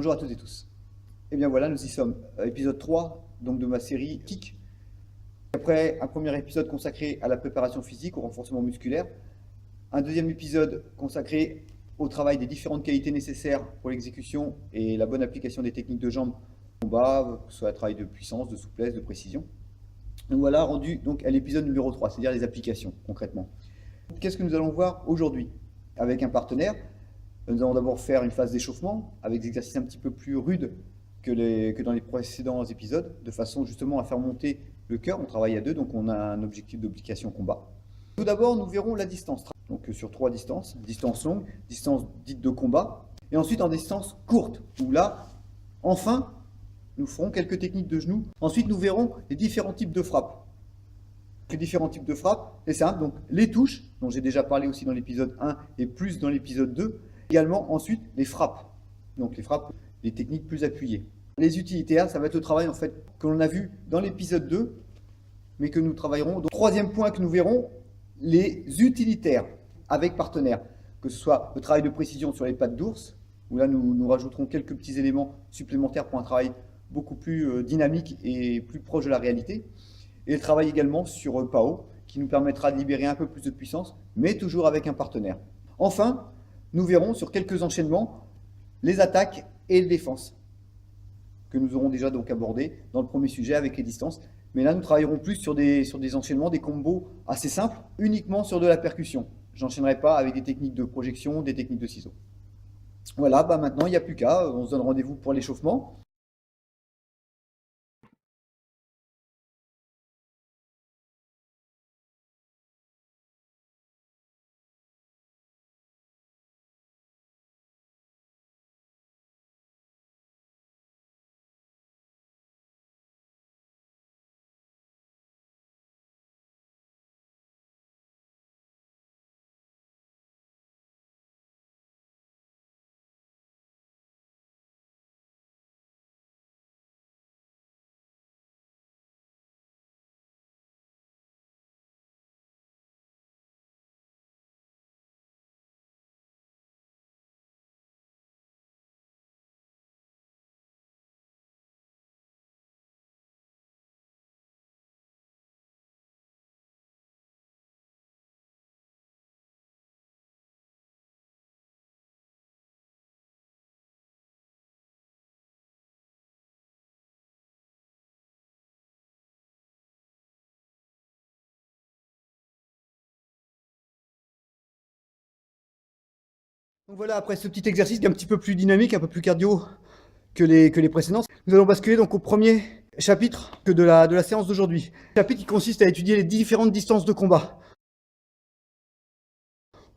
Bonjour à toutes et tous. Et bien voilà, nous y sommes. Épisode 3 donc de ma série Kick. Après un premier épisode consacré à la préparation physique, au renforcement musculaire, un deuxième épisode consacré au travail des différentes qualités nécessaires pour l'exécution et la bonne application des techniques de jambes de combat, que ce soit un travail de puissance, de souplesse, de précision. Nous voilà rendus donc à l'épisode numéro 3, c'est-à-dire les applications concrètement. Qu'est-ce que nous allons voir aujourd'hui avec un partenaire? Nous allons d'abord faire une phase d'échauffement avec des exercices un petit peu plus rudes que dans les précédents épisodes, de façon justement à faire monter le cœur. On travaille à deux, donc on a un objectif d'application combat. Tout d'abord, nous verrons la distance, donc sur 3 distances, distance longue, distance dite de combat, et ensuite en distance courte, où là, enfin, nous ferons quelques techniques de genoux. Ensuite, nous verrons les différents types de frappes. Les différents types de frappes, c'est simple, donc les touches, dont j'ai déjà parlé aussi dans l'épisode 1 et plus dans l'épisode 2, également ensuite les frappes, donc les frappes, les techniques plus appuyées. Les utilitaires, ça va être le travail en fait que l'on a vu dans l'épisode 2, mais que nous travaillerons. Donc, troisième point que nous verrons, les utilitaires avec partenaire, que ce soit le travail de précision sur les pattes d'ours, où là nous rajouterons quelques petits éléments supplémentaires pour un travail beaucoup plus dynamique et plus proche de la réalité, et le travail également sur PAO, qui nous permettra de libérer un peu plus de puissance, mais toujours avec un partenaire. Enfin, nous verrons sur quelques enchaînements les attaques et les défenses, que nous aurons déjà donc abordé dans le premier sujet avec les distances. Mais là, nous travaillerons plus sur des enchaînements, des combos assez simples, uniquement sur de la percussion. Je n'enchaînerai pas avec des techniques de projection, des techniques de ciseaux. Voilà, maintenant, il n'y a plus qu'à. On se donne rendez-vous pour l'échauffement. Donc voilà, après ce petit exercice qui est un petit peu plus dynamique, un peu plus cardio que les précédents, nous allons basculer donc au premier chapitre de la séance d'aujourd'hui. Chapitre qui consiste à étudier les différentes distances de combat.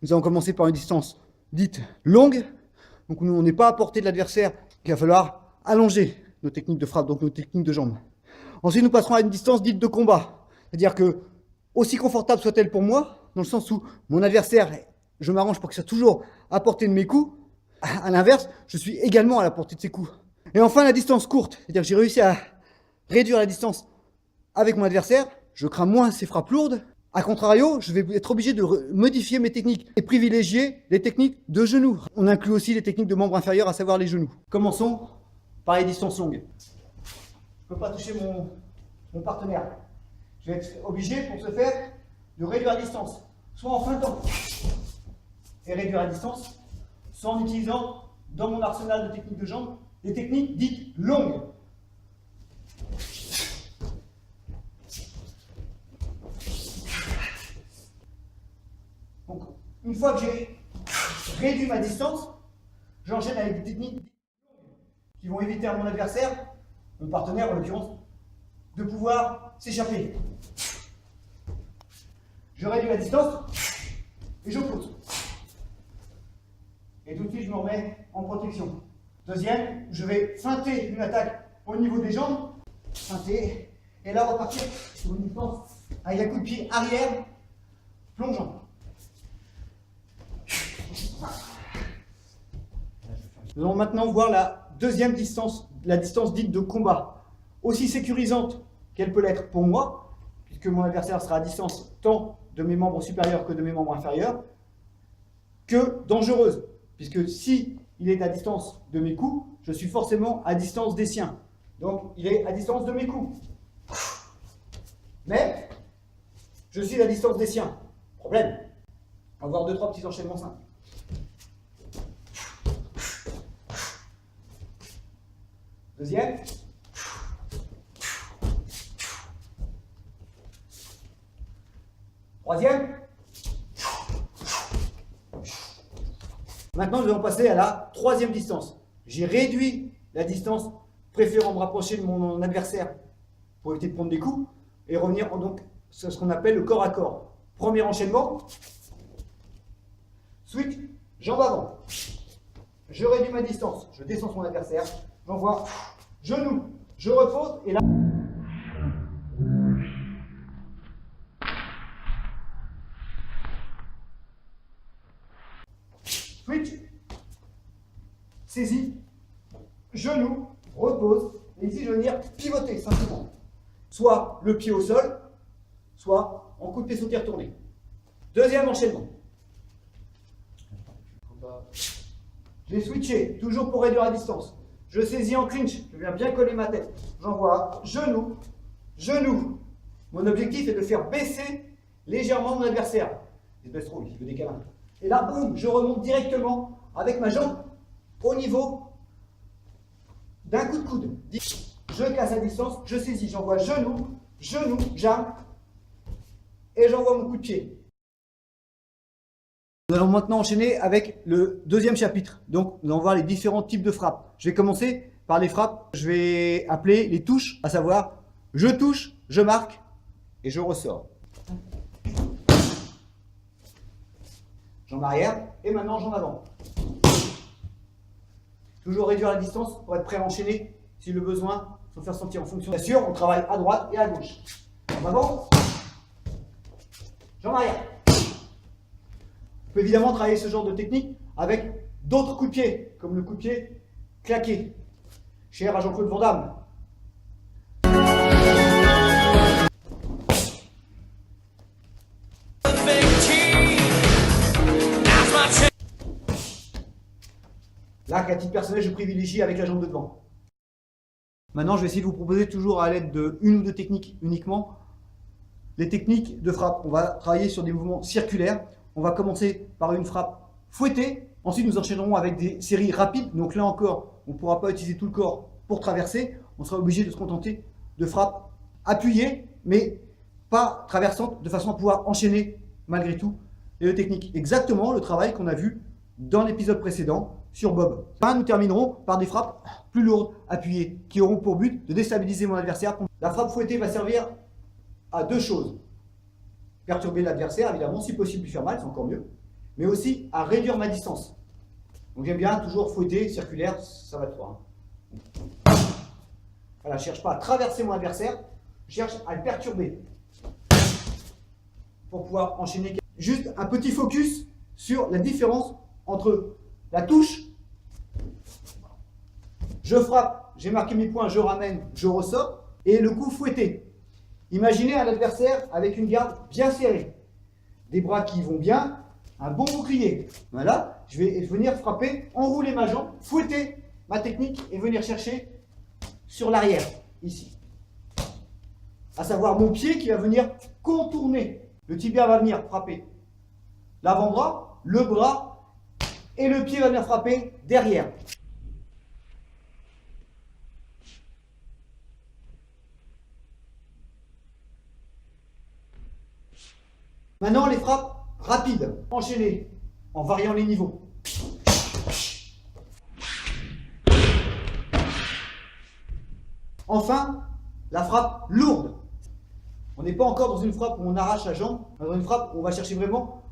Nous allons commencer par une distance dite longue, donc nous on n'est pas à portée de l'adversaire, il va falloir allonger nos techniques de frappe, donc nos techniques de jambes. Ensuite, nous passerons à une distance dite de combat, c'est-à-dire que, aussi confortable soit-elle pour moi, dans le sens où mon adversaire, je m'arrange pour qu'il soit toujours à portée de mes coups, à l'inverse, je suis également à la portée de ses coups. Et enfin, la distance courte, c'est-à-dire que j'ai réussi à réduire la distance avec mon adversaire, je crains moins ses frappes lourdes. A contrario, je vais être obligé de modifier mes techniques et privilégier les techniques de genoux. On inclut aussi les techniques de membres inférieurs, à savoir les genoux. Commençons par les distances longues. Je ne peux pas toucher mon partenaire. Je vais être obligé, pour ce faire, de réduire la distance, soit en feintant et réduire la distance, soit en utilisant dans mon arsenal de techniques de jambes des techniques dites longues. Donc, une fois que j'ai réduit ma distance, j'enchaîne avec des techniques qui vont éviter à mon adversaire, mon partenaire en l'occurrence, de pouvoir s'échapper. Je réduis la distance et je pose. Et tout de suite, je me remets en protection. Deuxième, je vais feinter une attaque au niveau des jambes, feinter, et là repartir sur une distance avec un coup de pied arrière, plongeant. Nous allons maintenant voir la deuxième distance, la distance dite de combat, aussi sécurisante qu'elle peut l'être pour moi, puisque mon adversaire sera à distance tant de mes membres supérieurs que de mes membres inférieurs, que dangereuse, puisque si il est à distance de mes coups, je suis forcément à distance des siens. Donc, il est à distance de mes coups. Mais, je suis à distance des siens. Problème. On va voir 2-3 petits enchaînements simples. Deuxième. Troisième. Maintenant, nous allons passer à la troisième distance. J'ai réduit la distance, préférant me rapprocher de mon adversaire pour éviter de prendre des coups et revenir donc sur ce qu'on appelle le corps à corps. Premier enchaînement. Switch, jambe avant. Je réduis ma distance, je descends son adversaire, j'envoie genou, je repose et là. Switch, saisie, genou, repose, et ici je vais venir pivoter simplement. Soit le pied au sol, soit en coup de pied sauté retourné. Deuxième enchaînement. J'ai switché, toujours pour réduire la distance. Je saisis en clinch, je viens bien coller ma tête. J'envoie genou, genou. Mon objectif est de faire baisser légèrement mon adversaire. Il se baisse trop, il veut des câlins. Et là, boum, je remonte directement avec ma jambe au niveau d'un coup de coude. Je casse à distance, je saisis, j'envoie genou, genou, jambe, et j'envoie mon coup de pied. Nous allons maintenant enchaîner avec le deuxième chapitre. Donc, nous allons voir les différents types de frappes. Je vais commencer par les frappes, je vais appeler les touches, à savoir, je touche, je marque, et je ressors. Jambe arrière, et maintenant jambe avant. Toujours réduire la distance pour être prêt à enchaîner si le besoin, sans faire sentir en fonction. Bien sûr, on travaille à droite et à gauche. Jambe avant, jambe arrière. On peut évidemment travailler ce genre de technique avec d'autres coups de pied, comme le coup de pied claqué, cher à Jean-Claude Van Damme. Là, qu'à titre personnel, je privilégie avec la jambe de devant. Maintenant, je vais essayer de vous proposer toujours à l'aide de une ou deux techniques uniquement, les techniques de frappe. On va travailler sur des mouvements circulaires. On va commencer par une frappe fouettée. Ensuite, nous enchaînerons avec des séries rapides. Donc là encore, on ne pourra pas utiliser tout le corps pour traverser. On sera obligé de se contenter de frappes appuyées, mais pas traversantes, de façon à pouvoir enchaîner malgré tout les deux techniques. Exactement le travail qu'on a vu dans l'épisode précédent sur Bob. Enfin, nous terminerons par des frappes plus lourdes, appuyées, qui auront pour but de déstabiliser mon adversaire. La frappe fouettée va servir à deux choses. Perturber l'adversaire, évidemment, si possible lui faire mal, c'est encore mieux, mais aussi à réduire ma distance. Donc j'aime bien toujours fouetter, circulaire, ça va de soi. Voilà, je ne cherche pas à traverser mon adversaire, je cherche à le perturber pour pouvoir enchaîner. Juste un petit focus sur la différence entre la touche, je frappe, j'ai marqué mes points, je ramène, je ressors, et le coup fouetté. Imaginez un adversaire avec une garde bien serrée, des bras qui vont bien, un bon bouclier. Voilà, je vais venir frapper, enrouler ma jambe, fouetter ma technique et venir chercher sur l'arrière, ici. À savoir mon pied qui va venir contourner. Le tibia va venir frapper l'avant-bras, le bras, et le pied va venir frapper derrière. Maintenant, les frappes rapides, enchaînées, en variant les niveaux. Enfin, la frappe lourde. On n'est pas encore dans une frappe où on arrache la jambe, dans une frappe où on va chercher vraiment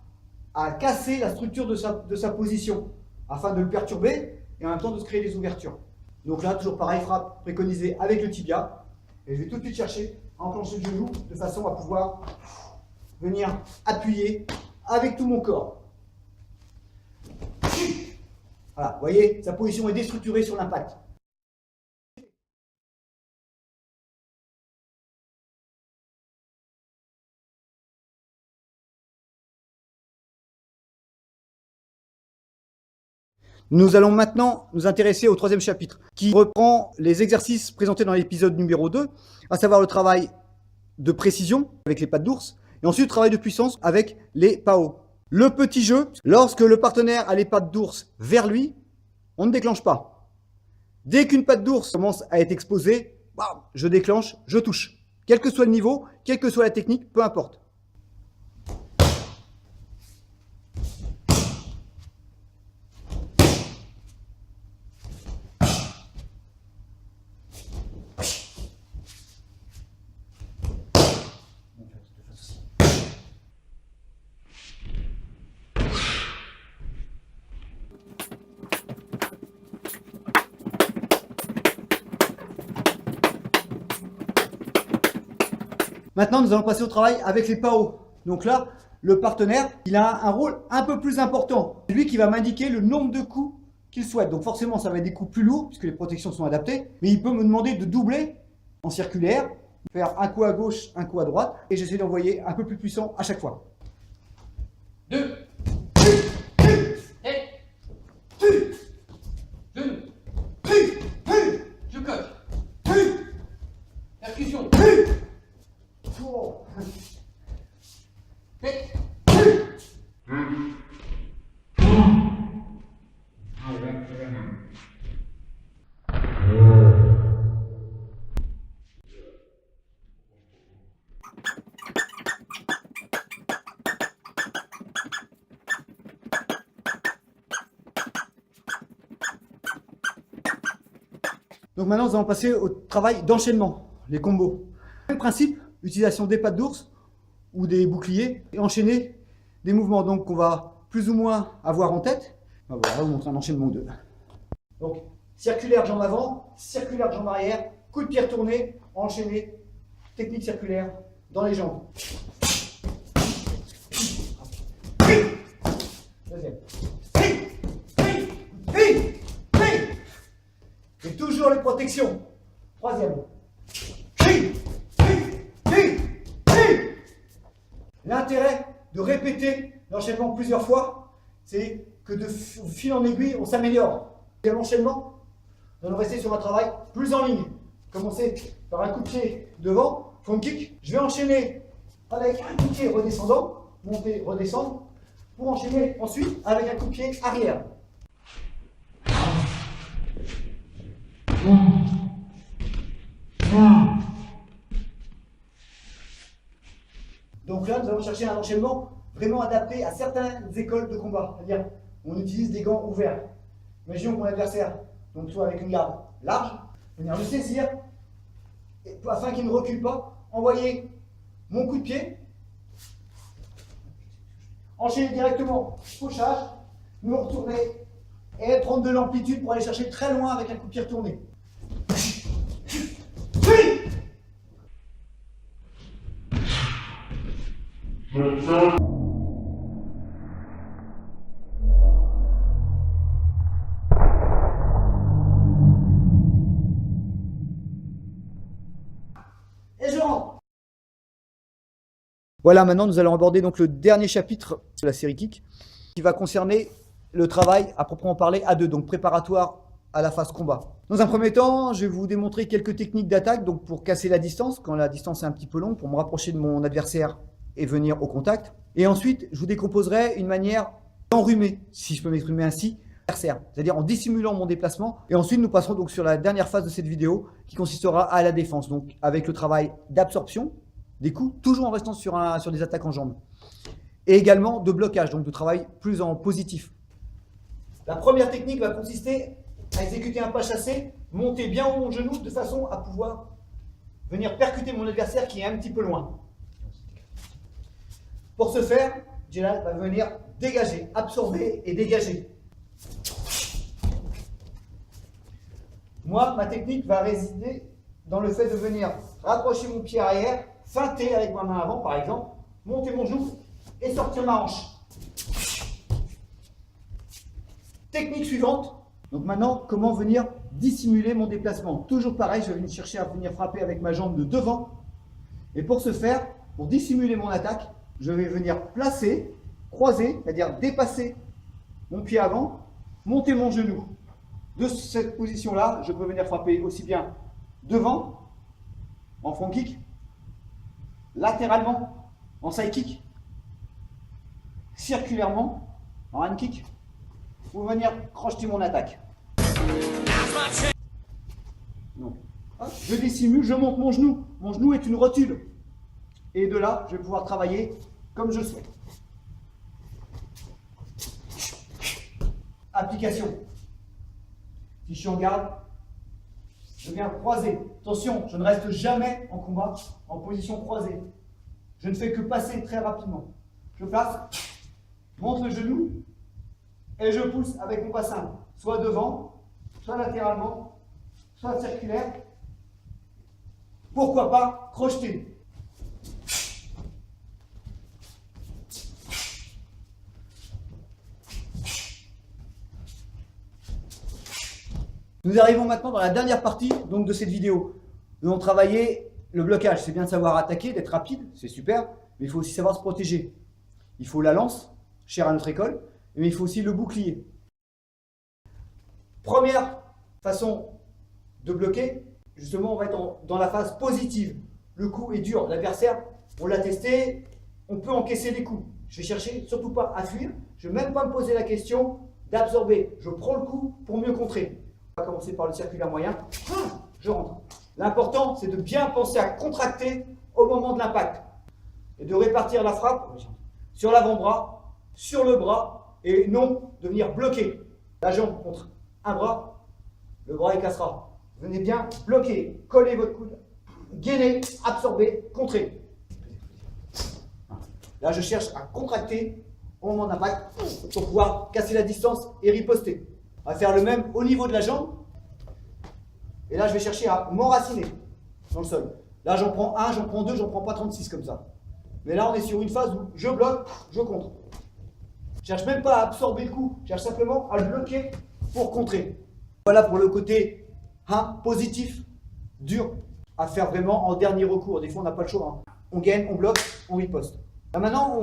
à casser la structure de sa position, afin de le perturber et en même temps de se créer des ouvertures. Donc là, toujours pareil, frappe préconisée avec le tibia. Et je vais tout de suite chercher à enclencher le genou de façon à pouvoir venir appuyer avec tout mon corps. Voilà, vous voyez, sa position est déstructurée sur l'impact. Nous allons maintenant nous intéresser au troisième chapitre, qui reprend les exercices présentés dans l'épisode numéro 2, à savoir le travail de précision avec les pattes d'ours, et ensuite le travail de puissance avec les PAO. Le petit jeu, lorsque le partenaire a les pattes d'ours vers lui, on ne déclenche pas. Dès qu'une patte d'ours commence à être exposée, bam, je déclenche, je touche. Quel que soit le niveau, quelle que soit la technique, peu importe. Maintenant, nous allons passer au travail avec les PAO. Donc là, le partenaire, il a un rôle un peu plus important. C'est lui qui va m'indiquer le nombre de coups qu'il souhaite. Donc forcément, ça va être des coups plus lourds, puisque les protections sont adaptées. Mais il peut me demander de doubler en circulaire, faire un coup à gauche, un coup à droite, et j'essaie d'envoyer un peu plus puissant à chaque fois. 2, je coche, percussion, tête, Donc maintenant, nous allons passer au travail d'enchaînement, les combos. Même principe, utilisation des pattes d'ours ou des boucliers et enchaîner des mouvements donc qu'on va plus ou moins avoir en tête. Ben voilà, on montre un enchaînement 2. Donc, circulaire jambe avant, circulaire jambe arrière, coup de pied retourné, enchaîné, technique circulaire dans les jambes. Deuxième. Et toujours les protections. Troisième. L'intérêt de répéter l'enchaînement plusieurs fois, c'est que de fil en aiguille, on s'améliore. Et l'enchaînement, nous allons rester sur un travail plus en ligne. Commencer par un coup de pied devant, front kick. Je vais enchaîner avec un coup de pied redescendant, monter, redescendre, pour enchaîner ensuite avec un coup de pied arrière. Donc là, nous allons chercher un enchaînement vraiment adapté à certaines écoles de combat. C'est-à-dire, on utilise des gants ouverts. Imaginons que mon adversaire, donc soit avec une garde large, venir le saisir, et afin qu'il ne recule pas, envoyer mon coup de pied, enchaîner directement, pochage, me retourner et prendre de l'amplitude pour aller chercher très loin avec un coup de pied retourné. Et je rentre. Voilà, maintenant nous allons aborder donc le dernier chapitre de la série Kick, qui va concerner le travail à proprement parler à deux, donc préparatoire à la phase combat. Dans un premier temps, je vais vous démontrer quelques techniques d'attaque, donc pour casser la distance, quand la distance est un petit peu longue, pour me rapprocher de mon adversaire et venir au contact. Et ensuite, je vous décomposerai une manière d'enrhumer, si je peux m'exprimer ainsi, l'adversaire, c'est-à-dire en dissimulant mon déplacement. Et ensuite, nous passerons donc sur la dernière phase de cette vidéo, qui consistera à la défense, donc avec le travail d'absorption des coups, toujours en restant sur des attaques en jambes. Et également de blocage, donc de travail plus en positif. La première technique va consister à exécuter un pas chassé, monter bien haut mon genou de façon à pouvoir venir percuter mon adversaire qui est un petit peu loin. Pour ce faire, Jelal va venir dégager, absorber et dégager. Moi, ma technique va résider dans le fait de venir rapprocher mon pied arrière, feinter avec ma main avant par exemple, monter mon genou et sortir ma hanche. Technique suivante. Donc maintenant, comment venir dissimuler mon déplacement? Toujours pareil, je vais venir chercher à venir frapper avec ma jambe de devant. Et pour ce faire, pour dissimuler mon attaque, je vais venir placer, croiser, c'est-à-dire dépasser mon pied avant monter mon genou. De cette position-là, je peux venir frapper aussi bien devant, en front kick, latéralement, en side kick, circulairement, en hand kick, ou venir crocheter mon attaque. Donc, je dissimule, je monte mon genou. Mon genou est une rotule. Et de là, je vais pouvoir travailler comme je le souhaite. Application. Si je suis en garde, je viens croiser. Attention, je ne reste jamais en combat en position croisée. Je ne fais que passer très rapidement. Je place, monte le genou et je pousse avec mon bassin, soit devant, soit latéralement, soit circulaire. Pourquoi pas crocheter. Nous arrivons maintenant dans la dernière partie donc, de cette vidéo. Nous allons travailler le blocage. C'est bien de savoir attaquer, d'être rapide, c'est super, mais il faut aussi savoir se protéger. Il faut la lance, chère à notre école, mais il faut aussi le bouclier. Première façon de bloquer, justement, on va être dans la phase positive. Le coup est dur. L'adversaire, on l'a testé, on peut encaisser des coups. Je vais chercher surtout pas à fuir. Je ne vais même pas me poser la question d'absorber. Je prends le coup pour mieux contrer. On va commencer par le circulaire moyen. Je rentre. L'important, c'est de bien penser à contracter au moment de l'impact et de répartir la frappe sur l'avant-bras, sur le bras et non de venir bloquer la jambe contre un bras. Le bras il cassera. Venez bien bloquer, coller votre coude, gainer, absorber, contrer. Là, je cherche à contracter au moment de l'impact pour pouvoir casser la distance et riposter. On va faire le même au niveau de la jambe. Et là, je vais chercher à m'enraciner dans le sol. Là, j'en prends un, j'en prends deux, j'en prends pas 36 comme ça. Mais là, on est sur une phase où je bloque, je contre. Je cherche même pas à absorber le coup, je cherche simplement à le bloquer pour contrer. Voilà pour le côté positif, dur, à faire vraiment en dernier recours. Des fois, on n'a pas le choix. On gagne, on bloque, on riposte. Là, maintenant,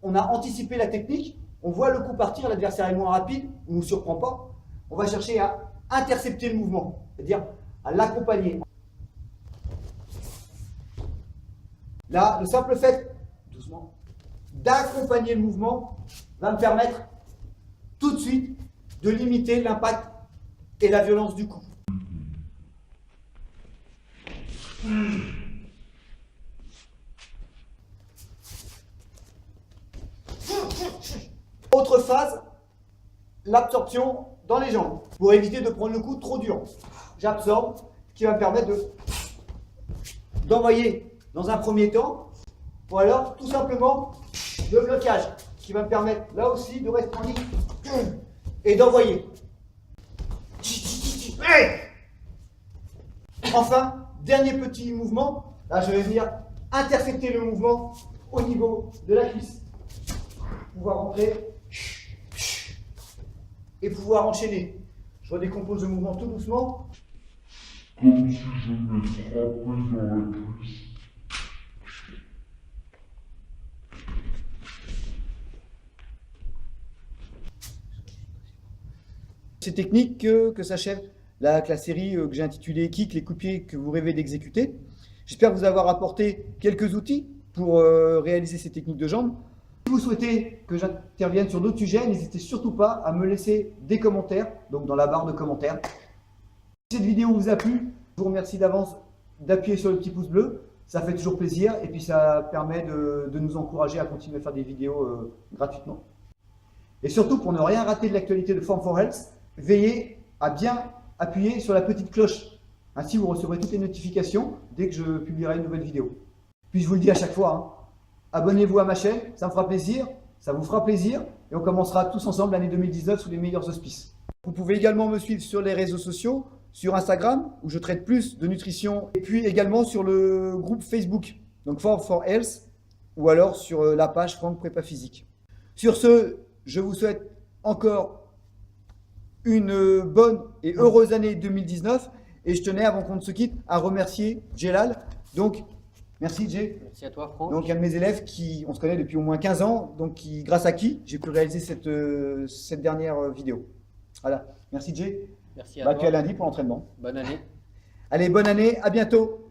on a anticipé la technique. On voit le coup partir, l'adversaire est moins rapide, on ne nous surprend pas. On va chercher à intercepter le mouvement, c'est-à-dire à l'accompagner. Là, le simple fait, doucement, d'accompagner le mouvement va me permettre tout de suite de limiter l'impact et la violence du coup. Autre phase, l'absorption dans les jambes, pour éviter de prendre le coup trop dur. J'absorbe, ce qui va me permettre d'envoyer dans un premier temps, ou alors tout simplement le blocage, qui va me permettre là aussi de rester en ligne et d'envoyer. Enfin, dernier petit mouvement, là je vais venir intercepter le mouvement au niveau de la cuisse. Pouvoir rentrer et pouvoir enchaîner. Je redécompose le mouvement tout doucement. Comme si je me frappais dans la cuisse. C'est technique que s'achève la série que j'ai intitulée Kick, les coups de pied que vous rêvez d'exécuter. J'espère vous avoir apporté quelques outils pour réaliser ces techniques de jambes. Si vous souhaitez que j'intervienne sur d'autres sujets, n'hésitez surtout pas à me laisser des commentaires, donc dans la barre de commentaires. Si cette vidéo vous a plu, je vous remercie d'avance d'appuyer sur le petit pouce bleu. Ça fait toujours plaisir et puis ça permet de nous encourager à continuer à faire des vidéos gratuitement. Et surtout, pour ne rien rater de l'actualité de Form4Health, veillez à bien appuyer sur la petite cloche. Ainsi, vous recevrez toutes les notifications dès que je publierai une nouvelle vidéo. Puis je vous le dis à chaque fois, abonnez-vous à ma chaîne, ça me fera plaisir, ça vous fera plaisir et on commencera tous ensemble l'année 2019 sous les meilleurs auspices. Vous pouvez également me suivre sur les réseaux sociaux, sur Instagram où je traite plus de nutrition et puis également sur le groupe Facebook, donc Form4Health ou alors sur la page Franck Prépa Physique. Sur ce, je vous souhaite encore une bonne et heureuse année 2019 et je tenais avant qu'on ne se quitte à remercier Jelal. Donc, merci Jay. Merci à toi, Franck. Donc, un de mes élèves qui, on se connaît depuis au moins 15 ans, donc grâce à qui j'ai pu réaliser cette dernière vidéo. Voilà. Merci Jay. Merci à Bah, puis toi. à lundi pour l'entraînement. Bonne année. Allez, bonne année, à bientôt.